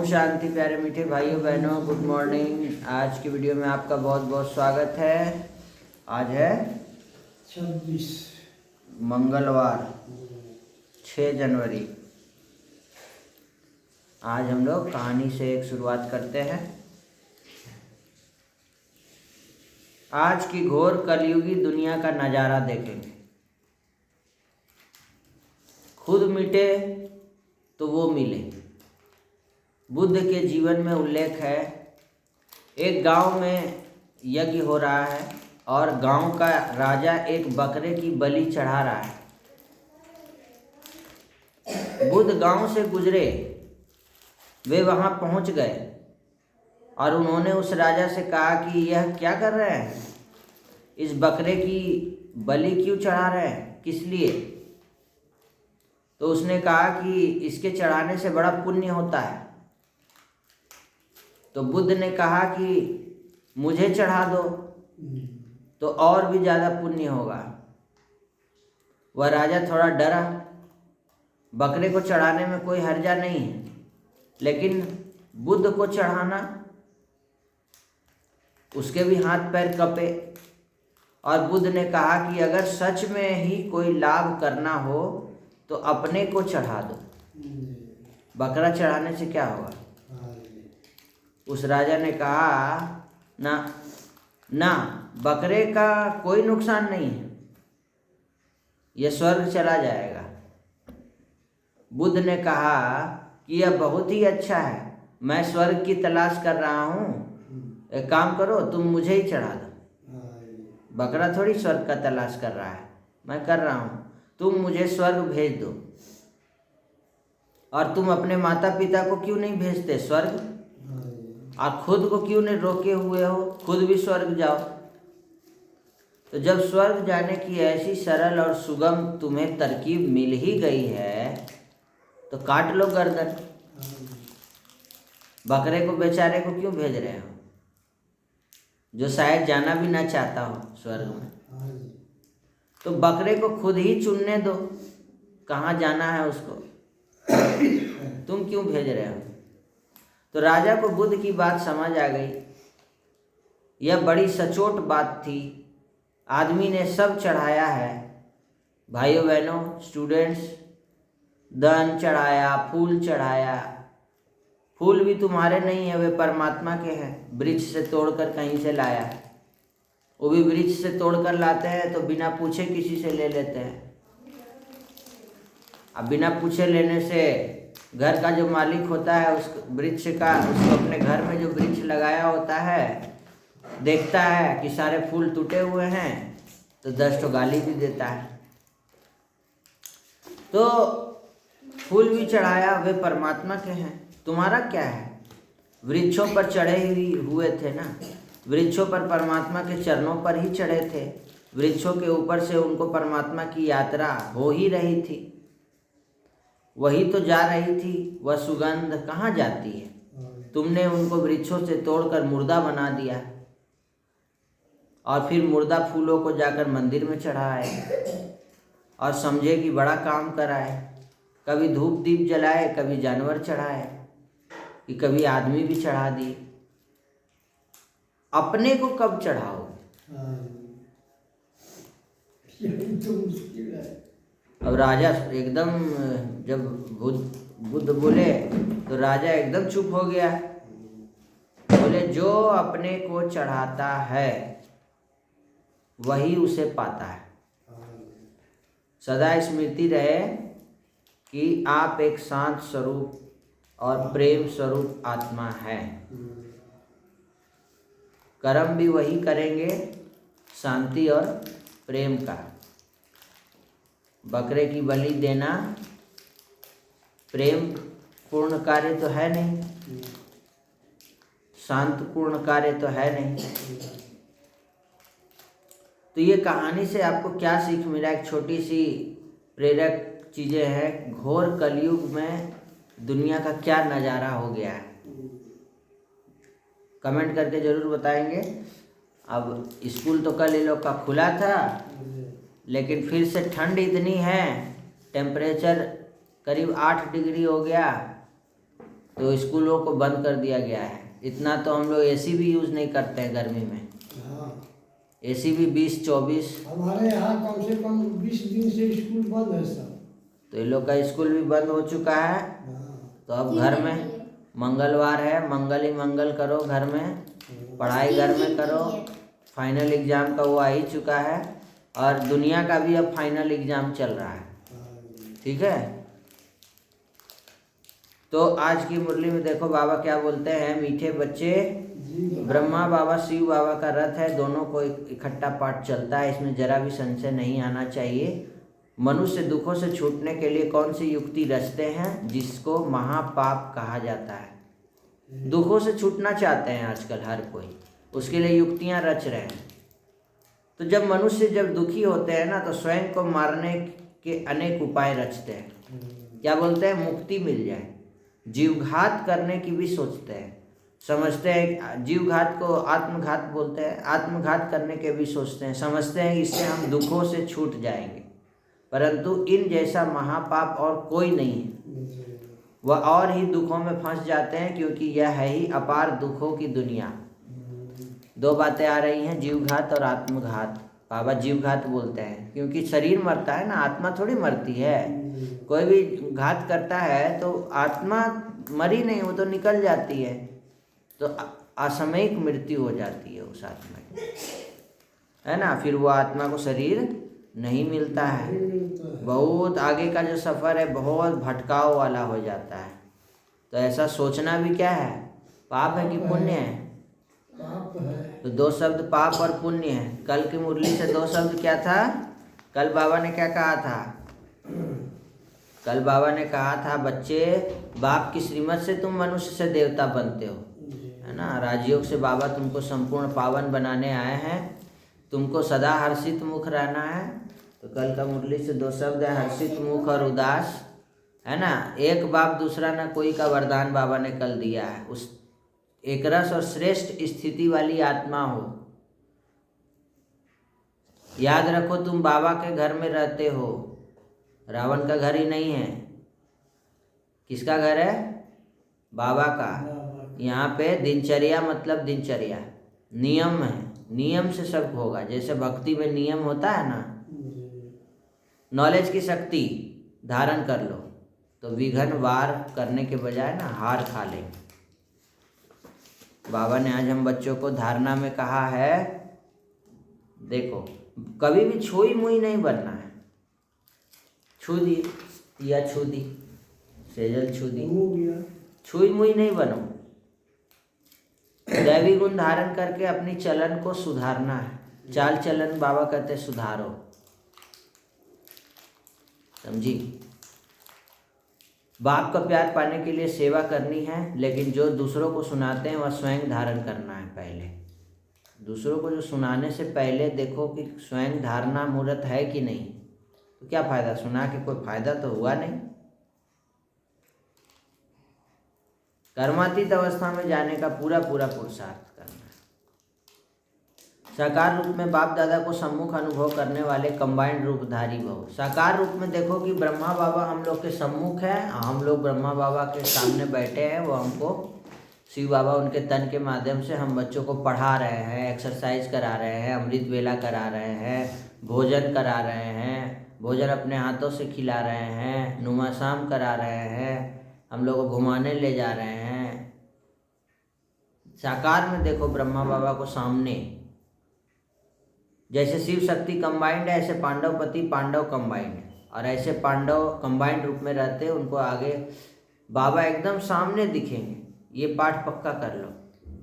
ओम शांति। प्यारे मीठे भाइयों बहनों, गुड मॉर्निंग। आज की वीडियो में आपका बहुत बहुत स्वागत है। आज है 26 मंगलवार 6 जनवरी। आज हम लोग कहानी से एक शुरुआत करते हैं। आज की घोर कलयुगी दुनिया का नज़ारा देखेंगे। खुद मिटे तो वो मिले। बुद्ध के जीवन में उल्लेख है, एक गांव में यज्ञ हो रहा है और गांव का राजा एक बकरे की बलि चढ़ा रहा है। बुद्ध गांव से गुजरे, वे वहां पहुंच गए और उन्होंने उस राजा से कहा कि यह क्या कर रहे हैं, इस बकरे की बलि क्यों चढ़ा रहे हैं, किस लिए? तो उसने कहा कि इसके चढ़ाने से बड़ा पुण्य होता है। तो बुद्ध ने कहा कि मुझे चढ़ा दो तो और भी ज़्यादा पुण्य होगा। वह राजा थोड़ा डरा। बकरे को चढ़ाने में कोई हर्जा नहीं है, लेकिन बुद्ध को चढ़ाना, उसके भी हाथ पैर कपे। और बुद्ध ने कहा कि अगर सच में ही कोई लाभ करना हो तो अपने को चढ़ा दो, बकरा चढ़ाने से क्या होगा? उस राजा ने कहा ना ना, बकरे का कोई नुकसान नहीं है, यह स्वर्ग चला जाएगा। बुद्ध ने कहा कि यह बहुत ही अच्छा है, मैं स्वर्ग की तलाश कर रहा हूँ, एक काम करो, तुम मुझे ही चढ़ा दो। बकरा थोड़ी स्वर्ग का तलाश कर रहा है, मैं कर रहा हूँ, तुम मुझे स्वर्ग भेज दो। और तुम अपने माता पिता को क्यों नहीं भेजते स्वर्ग, और खुद को क्यों नहीं रोके हुए हो, खुद भी स्वर्ग जाओ। तो जब स्वर्ग जाने की ऐसी सरल और सुगम तुम्हें तरकीब मिल ही गई है तो काट लो गर्दन। बकरे को बेचारे को क्यों भेज रहे हो, जो शायद जाना भी ना चाहता हो स्वर्ग में? तो बकरे को खुद ही चुनने दो कहाँ जाना है उसको, तुम क्यों भेज रहे हो? तो राजा को बुद्ध की बात समझ आ गई। यह बड़ी सचोट बात थी। आदमी ने सब चढ़ाया है, भाइयों बहनों, स्टूडेंट्स, धन चढ़ाया, फूल चढ़ाया। फूल भी तुम्हारे नहीं है, वे परमात्मा के हैं, वृक्ष से तोड़कर कहीं से लाया। वो भी वृक्ष से तोड़कर लाते हैं तो बिना पूछे किसी से ले लेते हैं। अब बिना पूछे लेने से घर का जो मालिक होता है उस वृक्ष का, उसको अपने घर में जो वृक्ष लगाया होता है, देखता है कि सारे फूल टूटे हुए हैं तो 10 ठो गाली भी देता है। तो फूल भी चढ़ाया, वे परमात्मा के हैं, तुम्हारा क्या है? वृक्षों पर चढ़े ही हुए थे ना, वृक्षों पर परमात्मा के चरणों पर ही चढ़े थे। वृक्षों के ऊपर से उनको परमात्मा की यात्रा हो ही रही थी, वही तो जा रही थी। वह सुगंध कहाँ जाती है? तुमने उनको वृक्षों से तोड़कर मुर्दा बना दिया और फिर मुर्दा फूलों को जाकर मंदिर में चढ़ाए और समझे कि बड़ा काम कराए। कभी धूप दीप जलाए, कभी जानवर चढ़ाए, कि कभी आदमी भी चढ़ा दिए। अपने को कब चढ़ाओ? अब राजा एकदम, जब बुद्ध बोले तो राजा एकदम चुप हो गया। बोले, जो अपने को चढ़ाता है वही उसे पाता है। सदा स्मृति रहे कि आप एक शांत स्वरूप और प्रेम स्वरूप आत्मा है। कर्म भी वही करेंगे, शांति और प्रेम का। बकरे की बलि देना प्रेम पूर्ण कार्य तो है नहीं, शांत पूर्ण कार्य तो है नहीं। तो ये कहानी से आपको क्या सीख मिला? एक छोटी सी प्रेरक चीज़ें हैं। घोर कलयुग में दुनिया का क्या नज़ारा हो गया है, कमेंट करके ज़रूर बताएंगे। अब स्कूल तो कल ये लोग का खुला था, लेकिन फिर से ठंड इतनी है, टेम्परेचर करीब 8 डिग्री हो गया। तो स्कूलों को बंद कर दिया गया है। इतना तो हम लोग एसी भी यूज़ नहीं करते हैं गर्मी में। हाँ, एसी भी 20-24। हमारे यहाँ कम से कम 20 दिन से स्कूल बंद है सब। तो ये लोग का स्कूल भी बंद हो चुका है। हाँ, तो अब घर में मंगलवार है, मंगल ही मंगल करो, घर में पढ़ाई घर में करो। फाइनल एग्ज़ाम का वो आ ही चुका है और दुनिया का भी अब फाइनल एग्ज़ाम चल रहा है। ठीक है, तो आज की मुरली में देखो बाबा क्या बोलते हैं। मीठे बच्चे, ब्रह्मा बाबा शिव बाबा का रथ है, दोनों को इकट्ठा पाठ चलता है, इसमें जरा भी संशय नहीं आना चाहिए। मनुष्य दुखों से छूटने के लिए कौन सी युक्ति रचते हैं, जिसको महापाप कहा जाता है। दुखों से छूटना चाहते हैं आजकल हर कोई, उसके लिए युक्तियां रच रहे हैं। तो जब मनुष्य जब दुखी होते हैं ना, तो स्वयं को मारने के अनेक उपाय रचते हैं। क्या बोलते हैं, मुक्ति मिल जाए, जीवघात करने की भी सोचते हैं। समझते हैं जीवघात को आत्मघात बोलते हैं, आत्मघात करने के भी सोचते हैं। समझते हैं इससे हम दुखों से छूट जाएंगे, परंतु इन जैसा महापाप और कोई नहीं है। वह और ही दुखों में फंस जाते हैं, क्योंकि यह है ही अपार दुखों की दुनिया। दो बातें आ रही हैं, जीवघात और आत्मघात। बाबा जीवघात बोलते हैं क्योंकि शरीर मरता है ना, आत्मा थोड़ी मरती है। कोई भी घात करता है तो आत्मा मरी नहीं, वो तो निकल जाती है, तो असामयिक मृत्यु हो जाती है उस आत्मा की, है ना। फिर वो आत्मा को शरीर नहीं मिलता है, बहुत आगे का जो सफ़र है बहुत भटकाव वाला हो जाता है। तो ऐसा सोचना भी क्या है, पाप है कि पुण्य है। पाप है। तो दो शब्द पाप और पुण्य है। कल की मुरली से दो शब्द क्या था, कल बाबा ने क्या कहा था, कल बाबा ने कहा था बच्चे, बाप की श्रीमत से तुम मनुष्य से देवता बनते हो, है ना। राजयोग से बाबा तुमको संपूर्ण पावन बनाने आए हैं, तुमको सदा हर्षित मुख रहना है। तो कल का मुरली से दो शब्द है, हर्षित मुख और उदास, है ना। एक बाप दूसरा न कोई का वरदान बाबा ने कल दिया है। उस एक रस और श्रेष्ठ स्थिति वाली आत्मा हो। याद रखो तुम बाबा के घर में रहते हो, रावण का घर ही नहीं है। किसका घर है, बाबा का। यहाँ पे दिनचर्या मतलब दिनचर्या, नियम है, नियम से सब होगा। जैसे भक्ति में नियम होता है ना, नॉलेज की शक्ति धारण कर लो तो विघ्न वार करने के बजाय ना हार खा लेंगे। बाबा ने आज हम बच्चों को धारणा में कहा है, देखो कभी भी छुई मुई नहीं बनना है। छू दी या छू दी, सेजल छू दी, छुई मुई नहीं बनो। दैवी गुण धारण करके अपनी चलन को सुधारना है। चाल चलन बाबा कहते सुधारो, समझी। बाप का प्यार पाने के लिए सेवा करनी है, लेकिन जो दूसरों को सुनाते हैं वह स्वयं धारण करना है। पहले दूसरों को जो सुनाने से पहले देखो कि स्वयं धारणा मूर्त है कि नहीं। तो क्या फ़ायदा, सुना के कोई फ़ायदा तो हुआ नहीं। कर्मातीत अवस्था में जाने का पूरा पूरा पुरुषार्थ करना है। साकार रूप में बाप दादा को सम्मुख अनुभव करने वाले कंबाइंड रूपधारी भव। साकार रूप में देखो कि ब्रह्मा बाबा हम लोग के सम्मुख है, हम लोग ब्रह्मा बाबा के सामने बैठे हैं। वो हमको शिव बाबा उनके तन के माध्यम से हम बच्चों को पढ़ा रहे हैं, एक्सरसाइज करा रहे हैं, अमृत वेला करा रहे हैं, भोजन करा रहे हैं, भोजन अपने हाथों से खिला रहे हैं, नुमाशाम करा रहे हैं, हम लोग को घुमाने ले जा रहे हैं। साकार में देखो ब्रह्मा बाबा को सामने, जैसे शिव शक्ति कंबाइंड है ऐसे पांडवपति पांडव कंबाइंड है, और ऐसे पांडव कंबाइंड रूप में रहते हैं। उनको आगे बाबा एकदम सामने दिखेंगे। ये पाठ पक्का कर लो,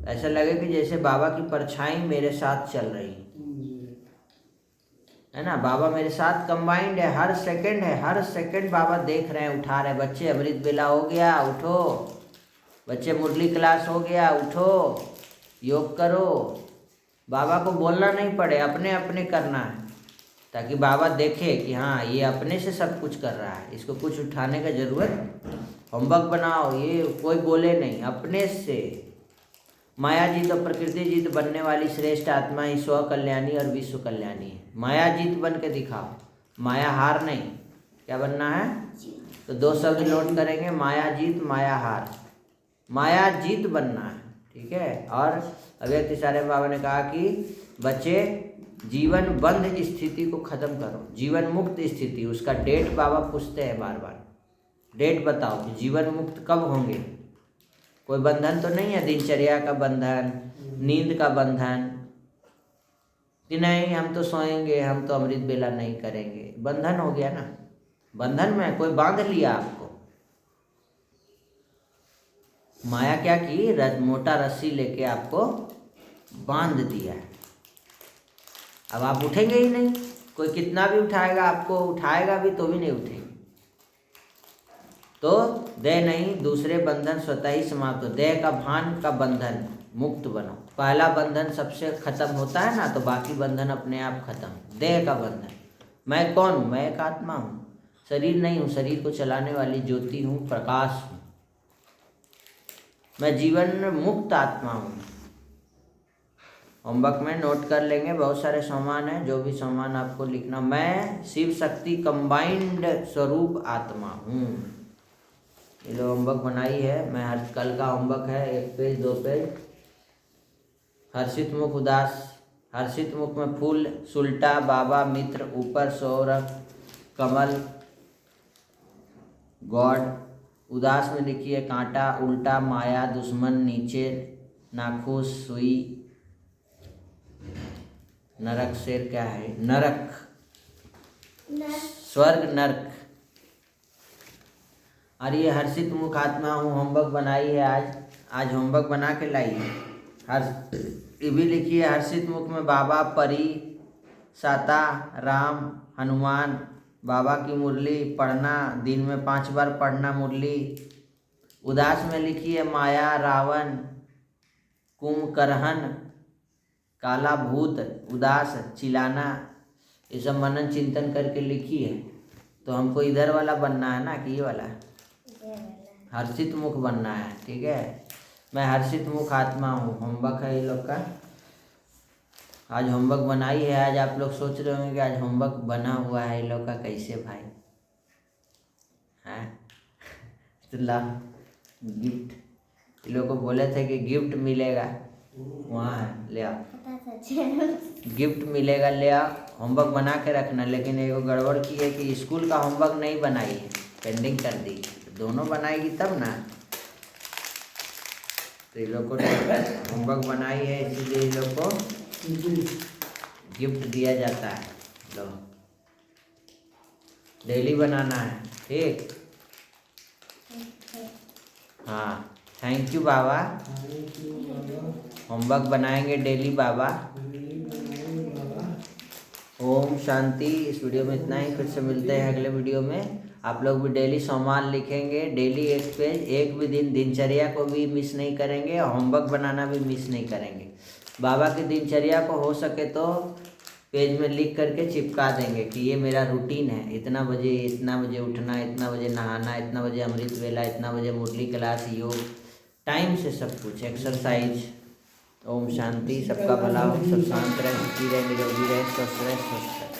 ऐसा लगे कि जैसे बाबा की परछाई मेरे साथ चल रही है ना। बाबा मेरे साथ कंबाइंड है, हर सेकंड है, हर सेकंड बाबा देख रहे हैं, उठा रहे हैं। बच्चे अमृत बेला हो गया, उठो। बच्चे मुरली क्लास हो गया, उठो, योग करो। बाबा को बोलना नहीं पड़े, अपने अपने करना है, ताकि बाबा देखे कि हाँ ये अपने से सब कुछ कर रहा है, इसको कुछ उठाने का ज़रूरत। होमवर्क बनाओ, ये कोई बोले नहीं, अपने से। माया जीत और प्रकृति जीत बनने वाली श्रेष्ठ आत्मा ही स्व कल्याणी और विश्व कल्याणी है। माया जीत बन के दिखाओ, माया हार नहीं। क्या बनना है, तो दो शब्द नोट करेंगे, माया जीत माया हार। माया जीत बनना है, ठीक है। और अव्यक्त इशारे में बाबा ने कहा कि बच्चे जीवन बंध स्थिति को ख़त्म करो, जीवन मुक्त स्थिति, उसका डेट बाबा पूछते हैं बार बार, डेट बताओ कि जीवन मुक्त कब होंगे। कोई बंधन तो नहीं है, दिनचर्या का बंधन, नींद का बंधन कि नहीं हम तो सोएंगे, हम तो अमृत बेला नहीं करेंगे, बंधन हो गया ना। बंधन में कोई बांध लिया आपको। माया क्या की, मोटा रस्सी लेके आपको बांध दिया है। अब आप उठेंगे ही नहीं, कोई कितना भी उठाएगा आपको, उठाएगा भी तो भी नहीं उठेंगे। तो देह नहीं, दूसरे बंधन स्वतः ही समाप्त हो। देह का भान का बंधन मुक्त बनो। पहला बंधन सबसे खत्म होता है ना, तो बाकी बंधन अपने आप खत्म। देह का बंधन, मैं कौन हूँ, मैं एक आत्मा हूँ, शरीर नहीं हूँ, शरीर को चलाने वाली ज्योति हूँ, प्रकाश हूँ, मैं जीवन मुक्त आत्मा हूँ। होमवर्क में नोट कर लेंगे, बहुत सारे सामान हैं, जो भी सामान आपको लिखना। मैं शिव शक्ति कंबाइंड स्वरूप आत्मा हूँ। ये लोग होमवर्क बनाई है, मैं हर कल का होमवर्क है, 1 पेज 2 पेज। हर्षित मुख उदास, हर्षित मुख में फूल, सुल्टा, बाबा, मित्र, ऊपर सौरभ, कमल, गॉड। उदास में लिखिए कांटा, उल्टा, माया, दुश्मन, नीचे, नाखुश, सुई, नरक, शेर क्या है, नरक, स्वर्ग, नरक। और ये हर्षित मुख आत्मा हूँ, होमवर्क बनाई है आज होमवर्क बना के लाई है। ये भी लिखिए हर्षित मुख में बाबा, परी, साता, राम, हनुमान, बाबा की मुरली पढ़ना, दिन में 5 बार पढ़ना मुरली। उदास में लिखिए माया, रावण, कुंभकर्ण, काला भूत, उदास, चिलाना। ये सब मनन चिंतन करके लिखिए। तो हमको इधर वाला बनना है ना कि ये वाला, हर्षित मुख बनना है, ठीक है। मैं हर्षित मुख आत्मा हूँ। होमवर्क है ये लोग का, आज होमवर्क बनाई है। आज आप लोग सोच रहे होंगे कि आज होमवर्क बना हुआ है ये लोग का, कैसे भाई हैं। तो ला गिफ्ट, ये लोग को बोले थे कि गिफ्ट मिलेगा, वहाँ है, ले आओ गिफ्ट मिलेगा, ले आओ। होमवर्क बना के रखना। लेकिन एगो गड़बड़ की है कि स्कूल का होमवर्क नहीं बनाई है, पेंडिंग कर दी। दोनों बनाएगी तब ना। तो ये लोग को होमवर्क बनाई है, इसीलिए ये लोग को गिफ्ट दिया जाता है। लो, डेली बनाना है, ठीक। हाँ, थैंक यू बाबा। होमवर्क बनाएंगे डेली बाबा। ओम शांति। इस वीडियो में इतना ही, फिर से मिलते हैं अगले वीडियो में। आप लोग भी डेली सामान लिखेंगे, डेली 1 पेज, एक भी दिन दिनचर्या को भी मिस नहीं करेंगे, होमवर्क बनाना भी मिस नहीं करेंगे। बाबा की दिनचर्या को हो सके तो पेज में लिख करके चिपका देंगे कि ये मेरा रूटीन है, इतना बजे उठना, इतना बजे नहाना, इतना बजे अमृत वेला, इतना बजे मुरली क्लास, योग, टाइम से सब कुछ, एक्सरसाइज। ओम शांति। सबका भला हो, सब शांत रहे, सुखी रहे, निरोगी रहे, स्वस्थ रहे, स्वस्थ रहे।